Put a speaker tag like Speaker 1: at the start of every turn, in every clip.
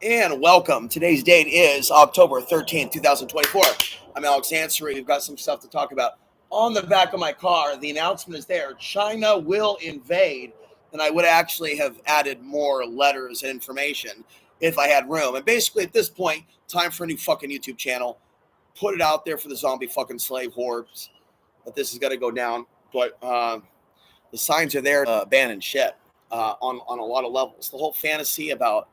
Speaker 1: And welcome. Today's date is October 13th, 2024. I'm Alex Ansary. We've got some stuff to talk about. On the back of my car, the announcement is there. China will invade. And I would actually have added more letters and information if I had room. And basically, at this point, time for a new fucking YouTube channel. Put it out there for the zombie fucking slave hordes. But this is going to go down. But the signs are there to abandon ship on a lot of levels. The whole fantasy about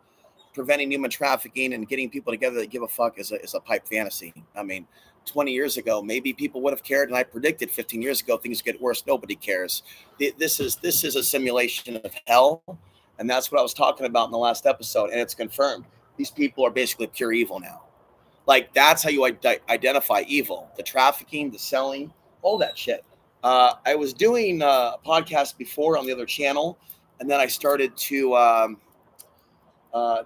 Speaker 1: preventing human trafficking and getting people together that give a fuck is a pipe fantasy. I mean, 20 years ago, maybe people would have cared, and I predicted 15 years ago things get worse. Nobody cares. This is a simulation of hell, and that's what I was talking about in the last episode, and it's confirmed. These people are basically pure evil now. Like, that's how you identify evil: the trafficking, the selling, all that shit. I was doing a podcast before on the other channel, and then I started to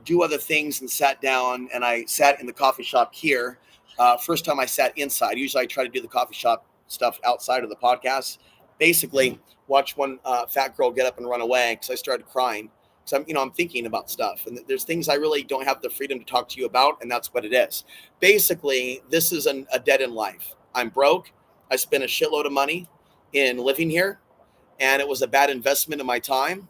Speaker 1: do other things and sat down, and I sat in the coffee shop here. First time I sat inside. Usually I try to do the coffee shop stuff outside of the podcast. Basically, watch one fat girl get up and run away because I started crying. So I'm thinking about stuff, and there's things I really don't have the freedom to talk to you about, and that's what it is. Basically, this is a dead end life. I'm broke. I spent a shitload of money in living here, and it was a bad investment of my time.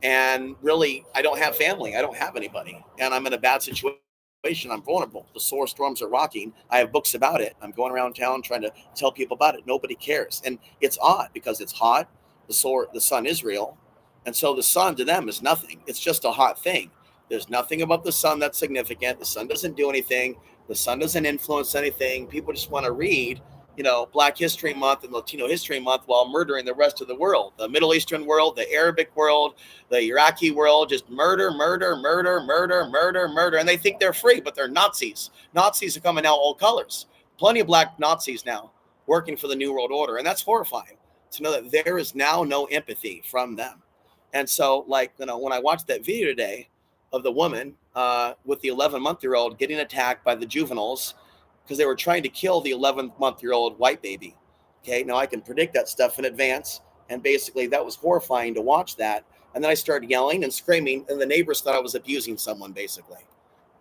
Speaker 1: And really, I don't have family. I don't have anybody. And I'm in a bad situation. I'm vulnerable. The solar storms are rocking. I have books about it. I'm going around town trying to tell people about it. Nobody cares. And it's odd because it's hot. The sun is real. And so the sun to them is nothing. It's just a hot thing. There's nothing about the sun that's significant. The sun doesn't do anything. The sun doesn't influence anything. People just want to read Black History Month and Latino History Month while murdering the rest of the world, the Middle Eastern world, the Arabic world, the Iraqi world, just murder. And they think they're free, but they're Nazis. Nazis are coming out all colors. Plenty of black Nazis now working for the New World Order. And that's horrifying to know that there is now no empathy from them. And so, when I watched that video today of the woman with the 11-month-old getting attacked by the juveniles, because they were trying to kill the 11-month-old white baby. Okay, now I can predict that stuff in advance. And basically that was horrifying to watch that. And then I started yelling and screaming, and the neighbors thought I was abusing someone, basically.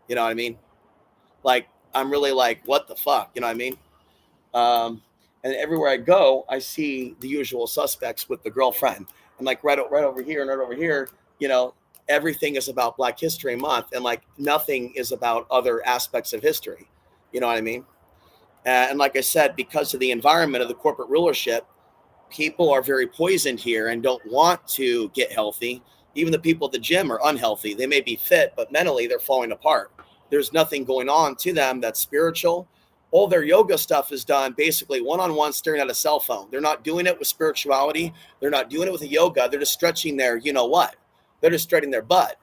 Speaker 1: You know what I mean? Like, I'm really like, what the fuck? You know what I mean? And everywhere I go, I see the usual suspects with the girlfriend. And like right over here and right over here, everything is about Black History Month, and like nothing is about other aspects of history. You know what I mean? And like I said, because of the environment of the corporate rulership, people are very poisoned here and don't want to get healthy. Even the people at the gym are unhealthy. They may be fit, but mentally they're falling apart. There's nothing going on to them that's spiritual. All their yoga stuff is done basically one-on-one staring at a cell phone. They're not doing it with spirituality. They're not doing it with a yoga. They're just stretching their, they're just stretching their butt.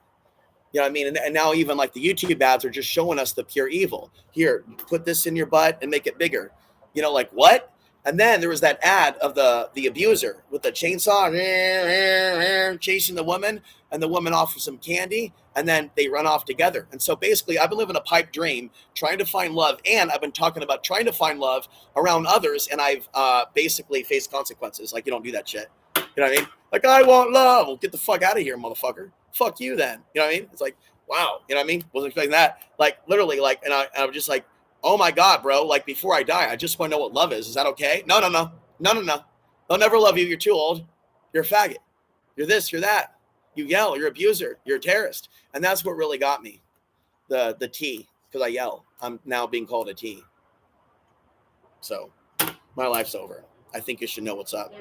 Speaker 1: You know what I mean? And now even like the YouTube ads are just showing us the pure evil. Here, put this in your butt and make it bigger. Like what? And then there was that ad of the abuser with the chainsaw chasing the woman, and the woman offers some candy, and then they run off together. And so basically I've been living a pipe dream, trying to find love, and I've been talking about trying to find love around others, and I've basically faced consequences. Like, you don't do that shit. You know what I mean? Like, I want love. Well, get the fuck out of here, motherfucker. Fuck you then. You know what I mean? It's like, wow. You know what I mean? Wasn't expecting that. Like, literally, like, and I was just like, oh my God, bro. Like, before I die, I just want to know what love is. Is that okay? No. They'll never love you. You're too old. You're a faggot. You're this, you're that. You yell. You're an abuser. You're a terrorist. And that's what really got me. The T, because I yell. I'm now being called a T. So my life's over. I think you should know what's up.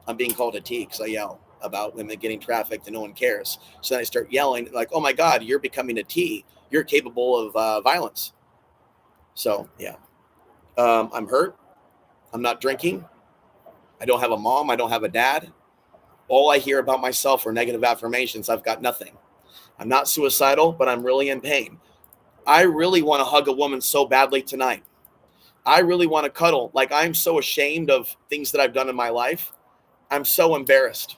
Speaker 1: I'm being called a T because I yell about women getting trafficked and no one cares. So then I start yelling like, oh my God, you're becoming a T. You're capable of violence. So yeah, I'm hurt. I'm not drinking. I don't have a mom. I don't have a dad. All I hear about myself are negative affirmations. I've got nothing. I'm not suicidal, but I'm really in pain. I really want to hug a woman so badly tonight. I really want to cuddle. Like, I'm so ashamed of things that I've done in my life. I'm so embarrassed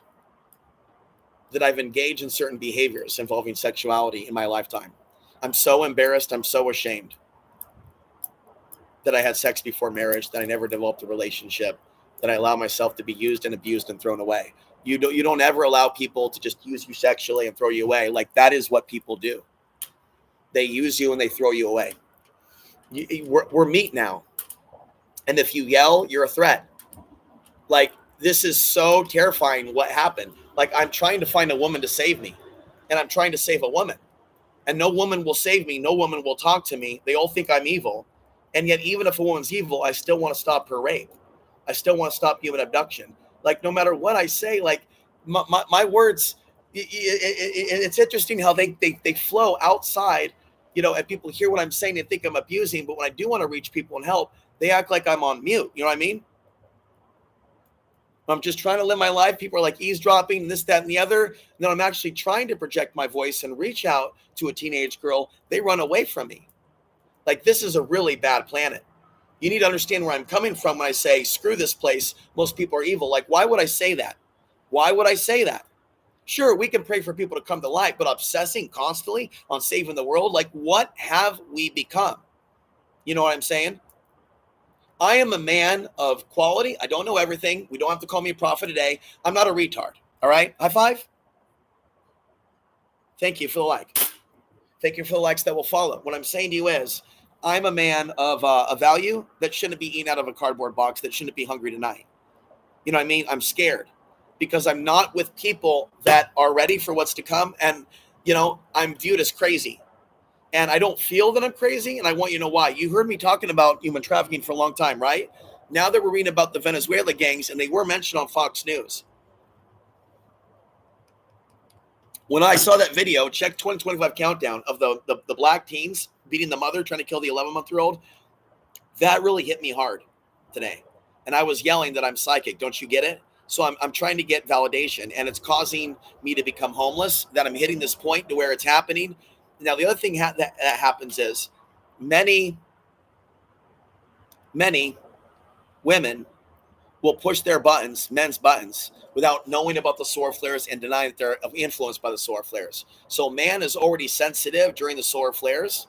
Speaker 1: that I've engaged in certain behaviors involving sexuality in my lifetime. I'm so embarrassed. I'm so ashamed that I had sex before marriage, that I never developed a relationship, that I allow myself to be used and abused and thrown away. You don't ever allow people to just use you sexually and throw you away. Like, that is what people do. They use you and they throw you away. We're meat now. And if you yell, you're a threat. Like, this is so terrifying what happened. Like, I'm trying to find a woman to save me, and I'm trying to save a woman. And no woman will save me. No woman will talk to me. They all think I'm evil. And yet, even if a woman's evil, I still want to stop her rape. I still want to stop human abduction. Like, no matter what I say, like, my words, it's interesting how they flow outside, and people hear what I'm saying and think I'm abusing. But when I do want to reach people and help, they act like I'm on mute. You know what I mean? I'm just trying to live my life. People are like eavesdropping, this, that, and the other. And then I'm actually trying to project my voice and reach out to a teenage girl. They run away from me. Like, this is a really bad planet. You need to understand where I'm coming from when I say, screw this place. Most people are evil. Like, why would I say that? Why would I say that? Sure, we can pray for people to come to light, but obsessing constantly on saving the world, like, what have we become? You know what I'm saying? I am a man of quality. I don't know everything. We don't have to call me a prophet today. I'm not a retard. All right? High five. Thank you for the like. Thank you for the likes that will follow. What I'm saying to you is, I'm a man of a value that shouldn't be eaten out of a cardboard box, that shouldn't be hungry tonight. You know what I mean? I'm scared because I'm not with people that are ready for what's to come. And, I'm viewed as crazy. And I don't feel that I'm crazy, and I want you to know why. You heard me talking about human trafficking for a long time, right? Now that we're reading about the Venezuela gangs, and they were mentioned on Fox News. When I saw that video, check 2025 countdown of the black teens beating the mother, trying to kill the 11-month-old, that really hit me hard today. And I was yelling that I'm psychic. Don't you get it? So I'm trying to get validation, and it's causing me to become homeless, that I'm hitting this point to where it's happening. Now, the other thing that happens is many women will push their buttons, men's buttons, without knowing about the solar flares and denying that they're influenced by the solar flares. So man is already sensitive during the solar flares,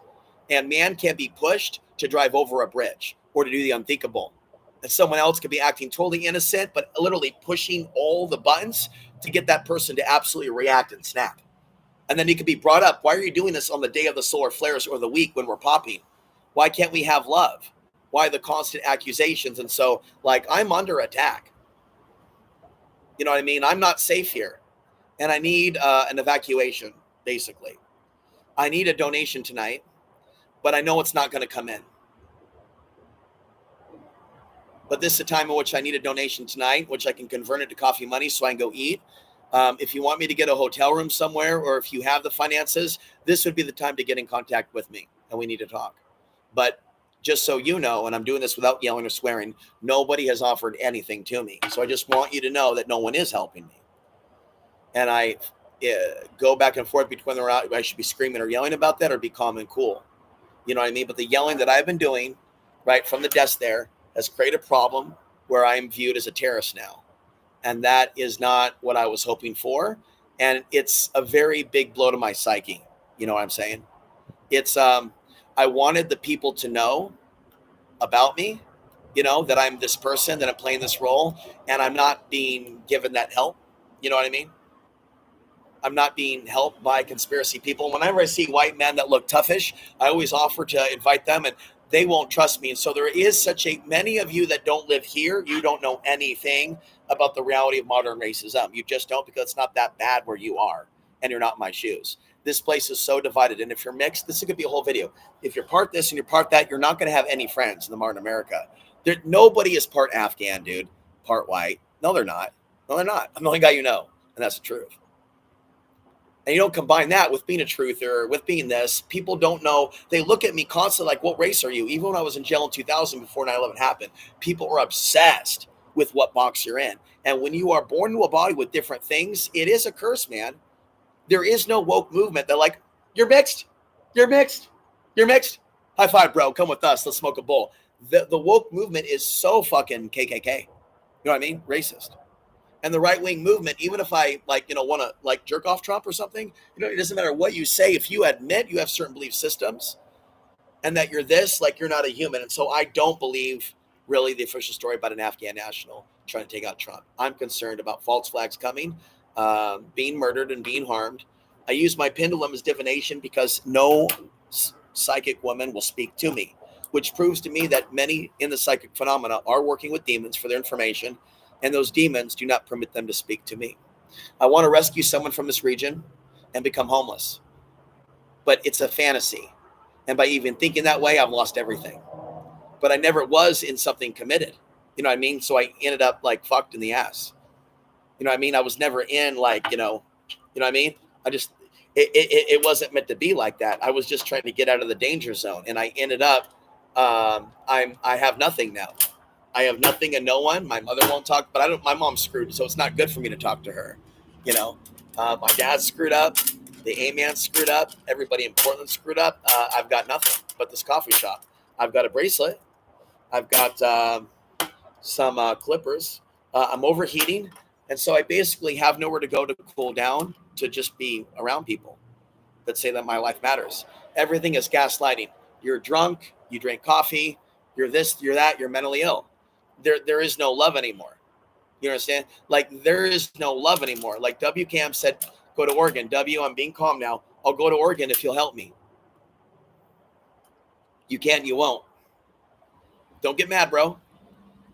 Speaker 1: and man can be pushed to drive over a bridge or to do the unthinkable. And someone else could be acting totally innocent, but literally pushing all the buttons to get that person to absolutely react and snap. And then he could be brought up. Why are you doing this on the day of the solar flares or the week when we're popping? Why can't we have love? Why the constant accusations? And so, like, I'm under attack. You know what I mean? I'm not safe here. And I need an evacuation, basically. I need a donation tonight, but I know it's not going to come in. But this is a time in which I need a donation tonight, which I can convert it to coffee money so I can go eat. If you want me to get a hotel room somewhere, or if you have the finances, this would be the time to get in contact with me, and we need to talk. But just so you know, and I'm doing this without yelling or swearing, nobody has offered anything to me. So I just want you to know that no one is helping me. And I go back and forth between whether I should be screaming or yelling about that, or be calm and cool. You know what I mean? But the yelling that I've been doing right from the desk there has created a problem where I'm viewed as a terrorist now. And that is not what I was hoping for. And it's a very big blow to my psyche. You know what I'm saying? It's, I wanted the people to know about me, that I'm this person, that I'm playing this role, and I'm not being given that help. You know what I mean? I'm not being helped by conspiracy people. Whenever I see white men that look toughish, I always offer to invite them, and they won't trust me. And so there is many of you that don't live here, you don't know anything about the reality of modern racism. You just don't, because it's not that bad where you are, and you're not in my shoes. This place is so divided. And if you're mixed, this could be a whole video. If you're part this and you're part that, you're not going to have any friends in the modern America. Nobody is part Afghan, dude, part white. No, they're not. No, they're not. I'm the only guy you know, and that's the truth. And you don't combine that with being a truther, with being this. People don't know. They look at me constantly like, what race are you? Even when I was in jail in 2000 before 9/11 happened, people were obsessed with what box you're in. And when you are born into a body with different things, it is a curse, man. There is no woke movement. They're like, you're mixed. You're mixed. You're mixed. High five, bro. Come with us. Let's smoke a bowl. The woke movement is so fucking KKK. You know what I mean? Racist. And the right-wing movement, even if I want to jerk off Trump or something, it doesn't matter what you say. If you admit you have certain belief systems and that you're this, you're not a human. And so I don't believe really the official story about an Afghan national trying to take out Trump. I'm concerned about false flags coming, being murdered and being harmed. I use my pendulum as divination because no psychic women will speak to me, which proves to me that many in the psychic phenomena are working with demons for their information, and those demons do not permit them to speak to me. I want to rescue someone from this region and become homeless, but it's a fantasy. And by even thinking that way, I've lost everything. But I never was in something committed. You know what I mean? So I ended up like fucked in the ass. You know what I mean? I was never in like, you know what I mean? I just, it wasn't meant to be like that. I was just trying to get out of the danger zone. And I ended up, I have nothing now. I have nothing and no one. My mother won't talk, but my mom's screwed. So it's not good for me to talk to her. You know, my dad's screwed up. The A-man screwed up. Everybody in Portland screwed up. I've got nothing but this coffee shop. I've got a bracelet. I've got some clippers. I'm overheating. And so I basically have nowhere to go to cool down, to just be around people that say that my life matters. Everything is gaslighting. You're drunk. You drink coffee. You're this, you're that. You're mentally ill. There is no love anymore. You understand? Like, there is no love anymore. Like WCAM said, go to Oregon. W, I'm being calm now. I'll go to Oregon if you'll help me. You can't, you won't. Don't get mad, bro.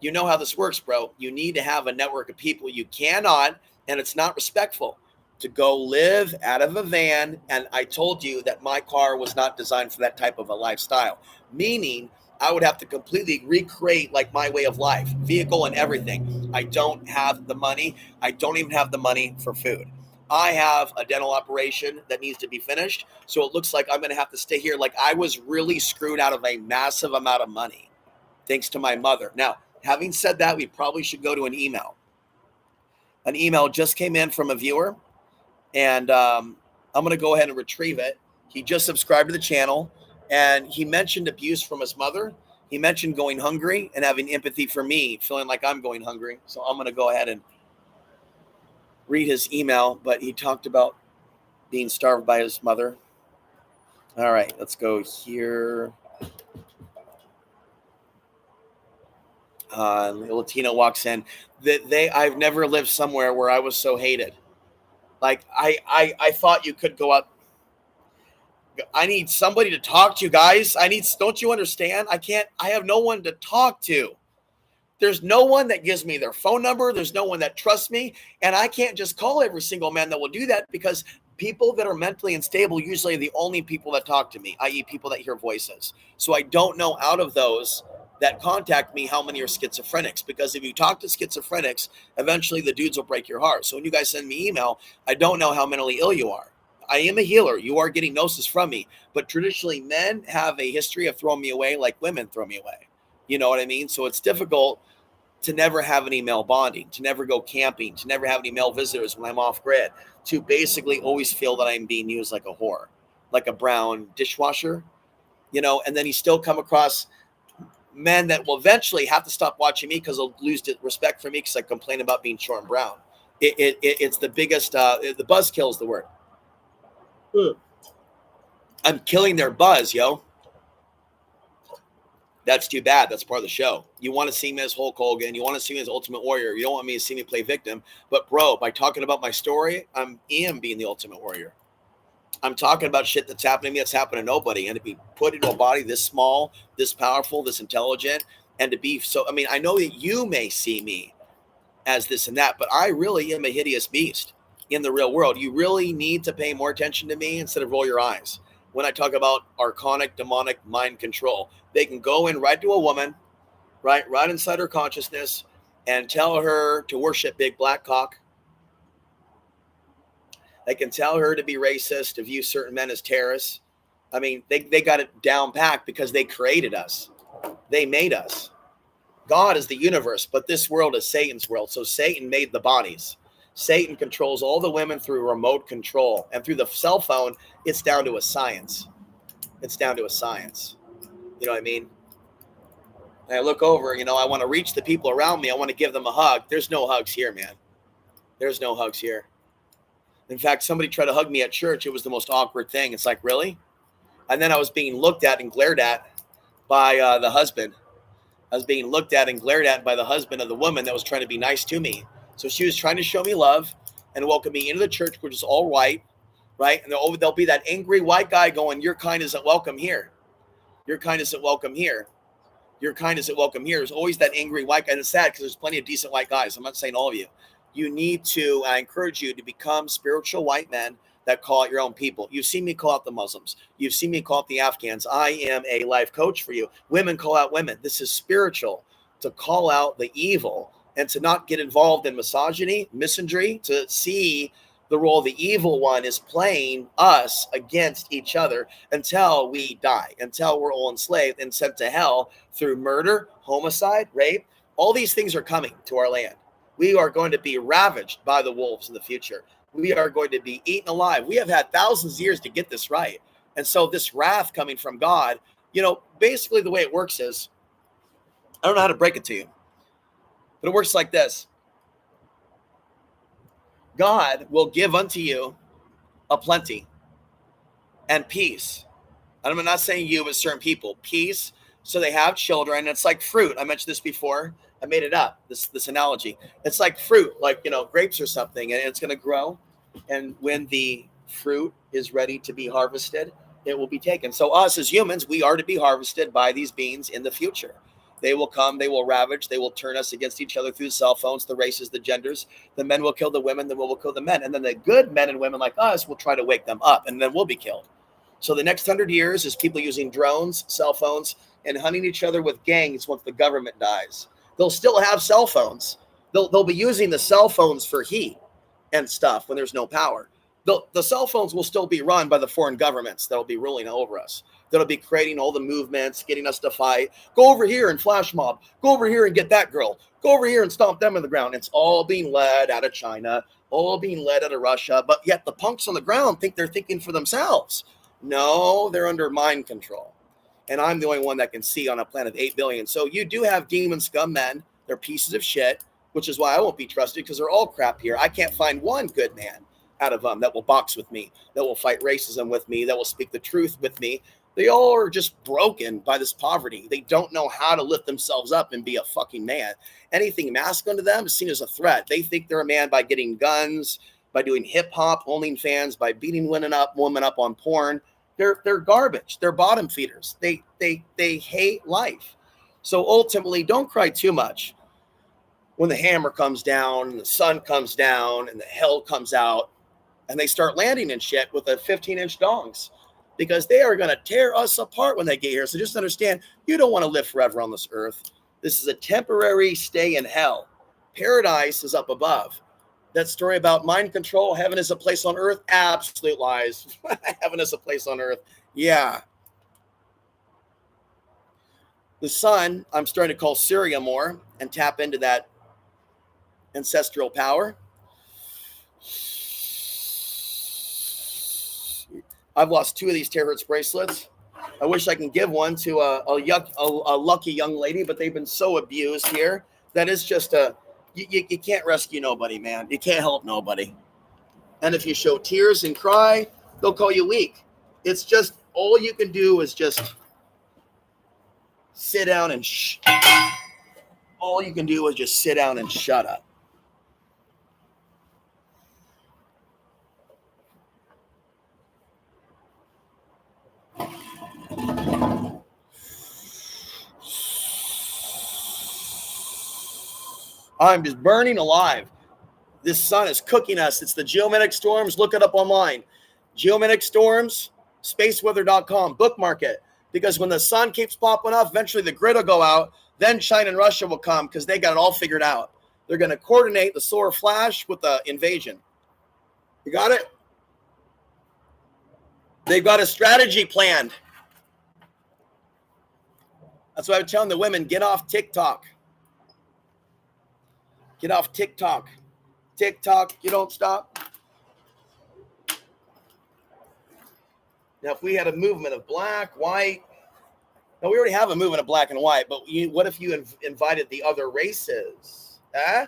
Speaker 1: You know how this works, bro. You need to have a network of people. You cannot, and it's not respectful, to go live out of a van. And I told you that my car was not designed for that type of a lifestyle, meaning I would have to completely recreate like my way of life, vehicle and everything. I don't have the money. I don't even have the money for food. I have a dental operation that needs to be finished. So it looks like I'm going to have to stay here. Like, I was really screwed out of a massive amount of money, thanks to my mother. Now, having said that, we probably should go to an email. An email just came in from a viewer, and I'm going to go ahead and retrieve it. He just subscribed to the channel, and he mentioned abuse from his mother. He mentioned going hungry and having empathy for me, feeling like I'm going hungry. So I'm going to go ahead and read his email, but he talked about being starved by his mother. All right, let's go here. Latino walks in. I've never lived somewhere where I was so hated. Like, I thought you could go up. I need somebody to talk to, guys. Don't you understand? I have no one to talk to. There's no one that gives me their phone number. There's no one that trusts me. And I can't just call every single man that will do that, because people that are mentally unstable usually are the only people that talk to me, i.e. people that hear voices. So I don't know out of those that contact me how many are schizophrenics, because if you talk to schizophrenics, eventually the dudes will break your heart. So when you guys send me email, I don't know how mentally ill you are. I am a healer. You are getting gnosis from me. But traditionally, men have a history of throwing me away like women throw me away. You know what I mean? So it's difficult to never have any male bonding, to never go camping, to never have any male visitors when I'm off grid, to basically always feel that I'm being used like a whore, like a brown dishwasher, you know. And then you still come across men that will eventually have to stop watching me because they'll lose respect for me because I complain about being short and brown. It's the biggest, the buzz kills the word. I'm killing their buzz, yo. That's too bad. That's part of the show. You want to see me as Hulk Hogan. You want to see me as Ultimate Warrior. You don't want me to see me play victim. But, bro, by talking about my story, I am being the Ultimate Warrior. I'm talking about shit that's happening to me, that's happening to nobody. And to be put into a body this small, this powerful, this intelligent, and to be so, I mean, I know that you may see me as this and that, but I really am a hideous beast in the real world. You really need to pay more attention to me instead of roll your eyes. When I talk about archonic, demonic mind control, they can go in right to a woman, right inside her consciousness, and tell her to worship big black cock. They can tell her to be racist, to view certain men as terrorists. I mean, they got it down packed because they created us. They made us. God is the universe, but this world is Satan's world. So Satan made the bodies. Satan controls all the women through remote control. And through the cell phone, it's down to a science. It's down to a science. You know what I mean? And I look over, you know, I want to reach the people around me. I want to give them a hug. There's no hugs here, man. There's no hugs here. In fact, somebody tried to hug me at church. It was the most awkward thing. It's like, really? And then I was being looked at and glared at by the husband. I was being looked at and glared at by the husband of the woman that was trying to be nice to me. So she was trying to show me love and welcome me into the church, which is all white, right? And there'll be that angry white guy going, your kind isn't welcome here. Your kind isn't welcome here. Your kind isn't welcome here. There's always that angry white guy. And it's sad because there's plenty of decent white guys. I'm not saying all of you. You need to, I encourage you to become spiritual white men that call out your own people. You've seen me call out the Muslims. You've seen me call out the Afghans. I am a life coach for you. Women call out women. This is spiritual, to call out the evil and to not get involved in misogyny, misandry, to see the role the evil one is playing us against each other until we die, until we're all enslaved and sent to hell through murder, homicide, rape. All these things are coming to our land. We are going to be ravaged by the wolves in the future. We are going to be eaten alive. We have had thousands of years to get this right. And so this wrath coming from God, basically the way it works is, I don't know how to break it to you, but it works like this. God will give unto you a plenty and peace. And I'm not saying you, but certain people. Peace, so they have children. It's like fruit. I mentioned this before. I made it up, this analogy. It's like fruit, like, grapes or something, and it's going to grow. And when the fruit is ready to be harvested, it will be taken. So us as humans, we are to be harvested by these beings in the future. They will come, they will ravage, they will turn us against each other through cell phones, the races, the genders. The men will kill the women, the women will kill the men. And then the good men and women like us will try to wake them up, and then we'll be killed. So the next 100 years is people using drones, cell phones, and hunting each other with gangs once the government dies. They'll still have cell phones. They'll be using the cell phones for heat and stuff when there's no power. The cell phones will still be run by the foreign governments that'll be ruling over us. That'll be creating all the movements, getting us to fight. Go over here and flash mob. Go over here and get that girl. Go over here and stomp them in the ground. It's all being led out of China, all being led out of Russia. But yet the punks on the ground think they're thinking for themselves. No, they're under mind control. And I'm the only one that can see on a planet of 8 billion. So you do have demon scum men. They're pieces of shit, which is why I won't be trusted, because they're all crap here. I can't find one good man out of them that will box with me, that will fight racism with me, that will speak the truth with me. They all are just broken by this poverty. They don't know how to lift themselves up and be a fucking man. Anything masculine to them is seen as a threat. They think they're a man by getting guns, by doing hip hop, OnlyFans, by beating women up on porn. They're garbage. They're bottom feeders. They hate life. So ultimately, don't cry too much when the hammer comes down and the sun comes down and the hell comes out and they start landing in shit with a 15-inch dongs, because they are going to tear us apart when they get here. So just understand, you don't want to live forever on this earth. This is a temporary stay in hell. Paradise is up above. That story about mind control, heaven is a place on earth, absolute lies. Heaven is a place on earth. Yeah. The sun, I'm starting to call Syria more and tap into that ancestral power. I've lost 2 of these terahertz bracelets. I wish I can give one to a lucky young lady, but they've been so abused here that it's just you can't rescue nobody, man. You can't help nobody. And if you show tears and cry, they'll call you weak. It's just, all you can do is just sit down and all you can do is just sit down and shut up. I'm just burning alive. This sun is cooking us. It's the geomagnetic storms. Look it up online. Geomagnetic storms, spaceweather.com. Bookmark it. Because when the sun keeps popping up, eventually the grid will go out. Then China and Russia will come because they got it all figured out. They're going to coordinate the solar flash with the invasion. You got it? They've got a strategy planned. That's why I'm telling the women, get off TikTok. Get off TikTok. TikTok, you don't stop. Now, if we had a movement of black, white, now we already have a movement of black and white, but what if you invited the other races? Huh?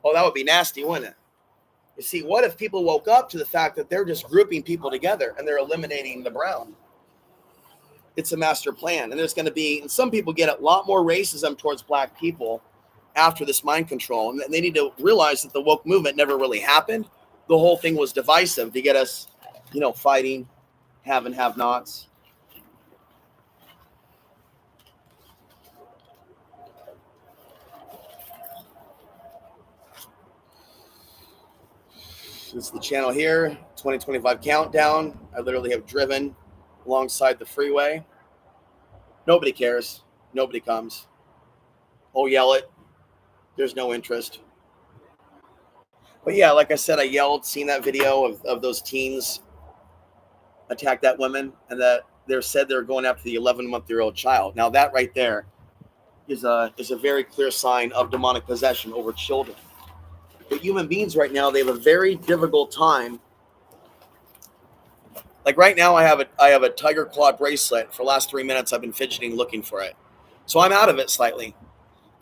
Speaker 1: Oh, that would be nasty, wouldn't it? You see, what if people woke up to the fact that they're just grouping people together and they're eliminating the brown? It's a master plan. And there's going to be, and some people get a lot more racism towards black people after this mind control. And they need to realize that the woke movement never really happened. The whole thing was divisive to get us fighting, have and have nots. This is the channel here, 2025 countdown. I literally have driven alongside the freeway. Nobody cares. Nobody comes. Oh, yell it. There's no interest. But yeah, like I said, I yelled, seen that video of those teens attack that woman, and that they're said they're going after the 11-month-old child. Now that right there is a very clear sign of demonic possession over children. But human beings right now, they have a very difficult time. Like right now, I have a tiger claw bracelet. For the last 3 minutes, I've been fidgeting looking for it. So I'm out of it slightly.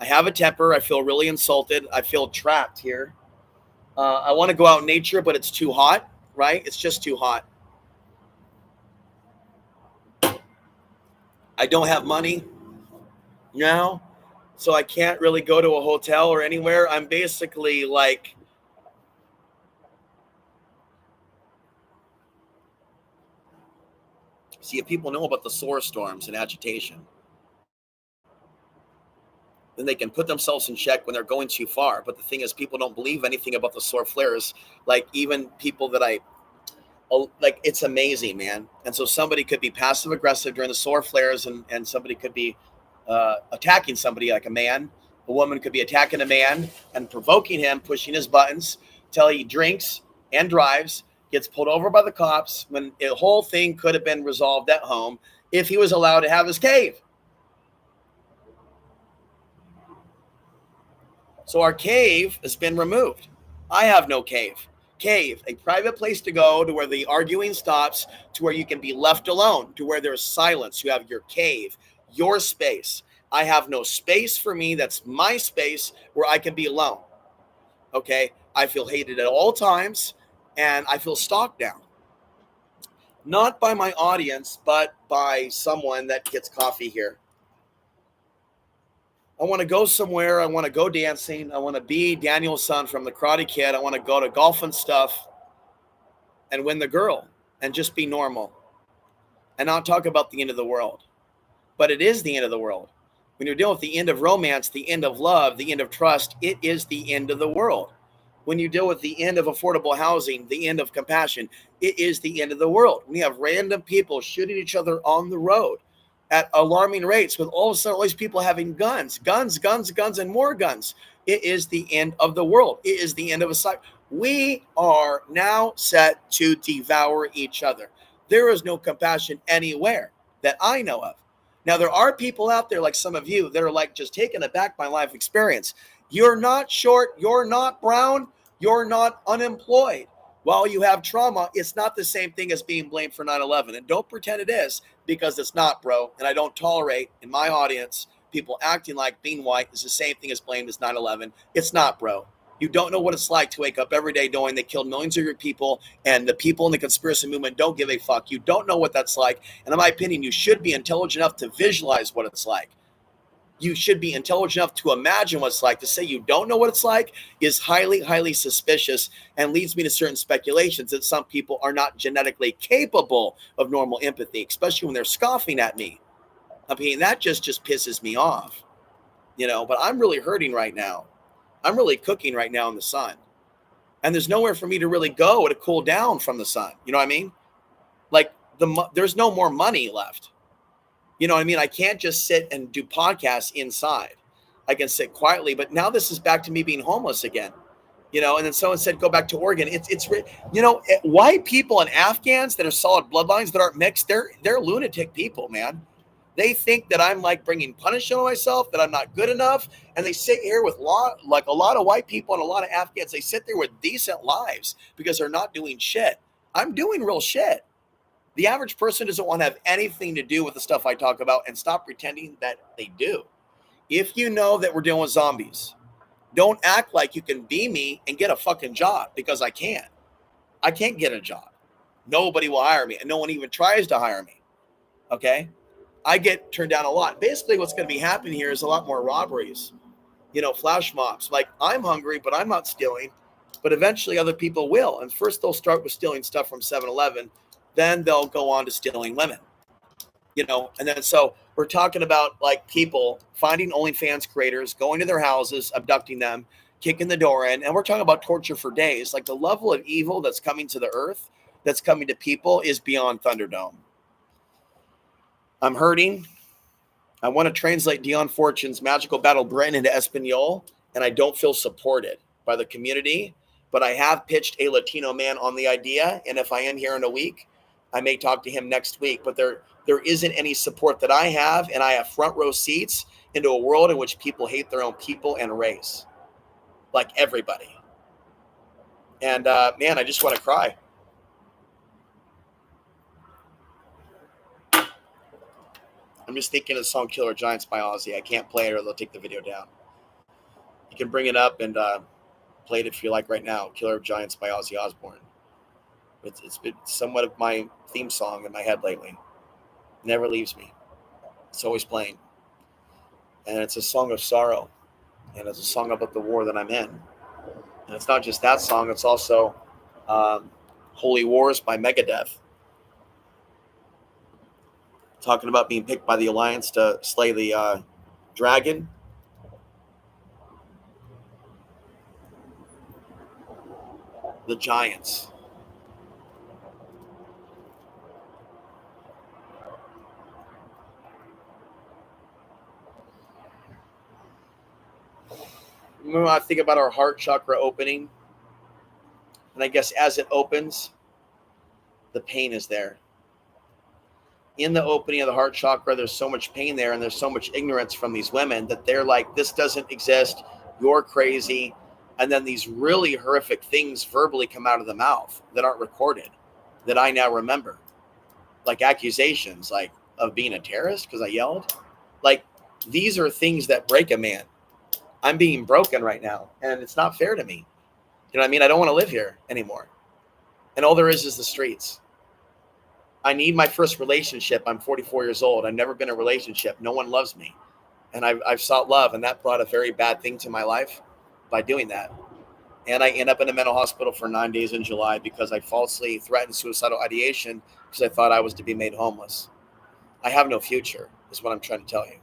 Speaker 1: I have a temper. I feel really insulted. I feel trapped here. I want to go out in nature, but it's too hot, right? It's just too hot. I don't have money now, so I can't really go to a hotel or anywhere. I'm basically like, see, if people know about the solar storms and agitation, then they can put themselves in check when they're going too far. But the thing is, people don't believe anything about the solar flares. Like even people that it's amazing, man. And so somebody could be passive aggressive during the solar flares, and somebody could be attacking somebody, like a man. A woman could be attacking a man and provoking him, pushing his buttons till he drinks and drives, gets pulled over by the cops, when the whole thing could have been resolved at home if he was allowed to have his cave. So our cave has been removed. I have no cave. Cave, a private place to go to where the arguing stops, to where you can be left alone, to where there's silence. You have your cave, your space. I have no space for me. That's my space where I can be alone. Okay? I feel hated at all times, and I feel stalked down. Not by my audience, but by someone that gets coffee here. I want to go somewhere. I want to go dancing. I want to be Daniel's son from the Karate Kid. I want to go to golf and stuff and win the girl and just be normal and not talk about the end of the world. But it is the end of the world. When you're dealing with the end of romance, the end of love, the end of trust, it is the end of the world. When you deal with the end of affordable housing, the end of compassion, it is the end of the world. We have random people shooting each other on the road at alarming rates, with all of a sudden all these people having guns, and more guns. It is the end of the world. It is the end of a cycle. We are now set to devour each other. There is no compassion anywhere that I know of. Now, there are people out there like some of you that are like just taken aback by life experience. You're not short. You're not brown. You're not unemployed. While you have trauma, it's not the same thing as being blamed for 9/11. And don't pretend it is, because it's not, bro. And I don't tolerate in my audience people acting like being white is the same thing as blamed as 9/11. It's not, bro. You don't know what it's like to wake up every day knowing they killed millions of your people, and the people in the conspiracy movement don't give a fuck. You don't know what that's like. And in my opinion, you should be intelligent enough to visualize what it's like. You should be intelligent enough to imagine what it's like. To say you don't know what it's like is highly, highly suspicious, and leads me to certain speculations that some people are not genetically capable of normal empathy, especially when they're scoffing at me. I mean, that just pisses me off, but I'm really hurting right now. I'm really cooking right now in the sun, and there's nowhere for me to really go to cool down from the sun. You know what I mean? Like there's no more money left. You know what I mean? I can't just sit and do podcasts inside. I can sit quietly, but now this is back to me being homeless again. And then someone said, go back to Oregon. White people and Afghans that are solid bloodlines that aren't mixed, they're lunatic people, man. They think that I'm like bringing punishment on myself, that I'm not good enough. And they sit here with a lot of white people and a lot of Afghans. They sit there with decent lives because they're not doing shit. I'm doing real shit. The average person doesn't want to have anything to do with the stuff I talk about, and stop pretending that they do. If you know that we're dealing with zombies, don't act like you can be me and get a fucking job, because I can't. I can't get a job. Nobody will hire me, and no one even tries to hire me. Okay? I get turned down a lot. Basically, what's going to be happening here is a lot more robberies. Flash mobs. Like, I'm hungry, but I'm not stealing. but eventually other people will. And first they'll start with stealing stuff from 7-Eleven, then they'll go on to stealing women, and then so we're talking about like people finding OnlyFans creators, going to their houses, abducting them, kicking the door in, and we're talking about torture for days. Like the level of evil that's coming to the earth, that's coming to people, is beyond Thunderdome. I'm hurting. I want to translate Dion Fortune's Magical Battle Britain into Espanol, and I don't feel supported by the community, but I have pitched a Latino man on the idea, and if I am here in a week, I may talk to him next week, but there isn't any support that I have, and I have front row seats into a world in which people hate their own people and race, like everybody. And man, I just want to cry. I'm just thinking of the song Killer Giants by Ozzy. I can't play it or they'll take the video down. You can bring it up and play it if you like right now. Killer Giants by Ozzy Osbourne. It's been somewhat of my theme song in my head lately. Never leaves me. It's always playing. And it's a song of sorrow. And it's a song about the war that I'm in. And it's not just that song. It's also Holy Wars by Megadeth. Talking about being picked by the Alliance to slay the dragon. The Giants. Remember, I think about our heart chakra opening. And I guess as it opens, the pain is there. In the opening of the heart chakra, there's so much pain there, and there's so much ignorance from these women that they're like, this doesn't exist, you're crazy. And then these really horrific things verbally come out of the mouth that aren't recorded, that I now remember. Like accusations, like of being a terrorist because I yelled. Like, these are things that break a man. I'm being broken right now, and it's not fair to me. You know what I mean? I don't want to live here anymore. And all there is the streets. I need my first relationship. I'm 44 years old. I've never been in a relationship. No one loves me. And I've sought love, and that brought a very bad thing to my life by doing that. And I end up in a mental hospital for 9 days in July because I falsely threatened suicidal ideation because I thought I was to be made homeless. I have no future, is what I'm trying to tell you.